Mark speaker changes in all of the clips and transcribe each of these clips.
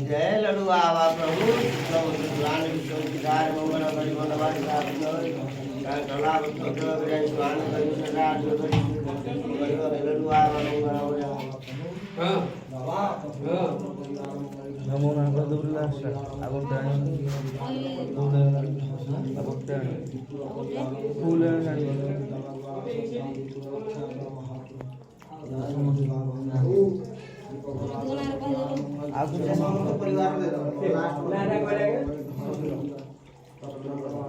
Speaker 1: जय लड्डू बाबा प्रभु
Speaker 2: नमो नारायण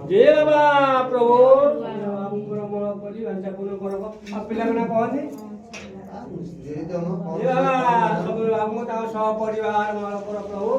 Speaker 1: जय बाबा प्रभु पिला कहते सब सपरिवार प्रभु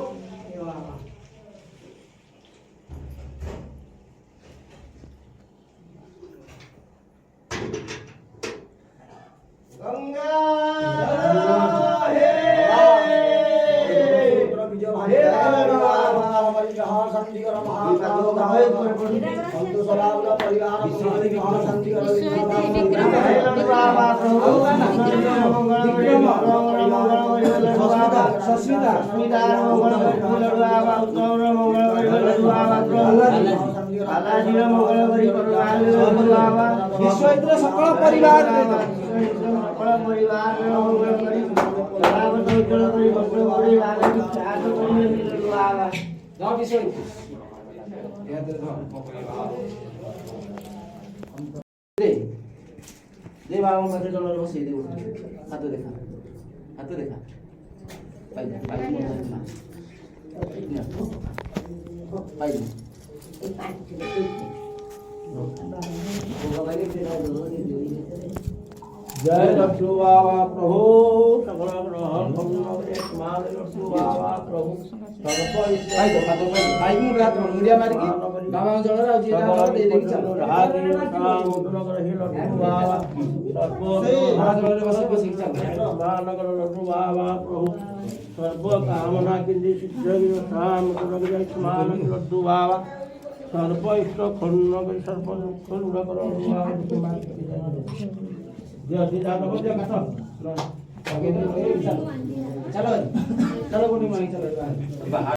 Speaker 1: सकल परिवार दे बाबा मध्य चलो बस ये दे हाथ देखा पाई जय लड्डू बाबा प्रभु सकल ग्रहण लड्डू बाबा प्रभु मीडिया मारिक ग्रामांचल लड्डू बाबा प्रभु सर्व कामना के शीघ्र लड्डू बाबा सर्व इष्ट खंड सर्व दुख दूर चलो चलो चलो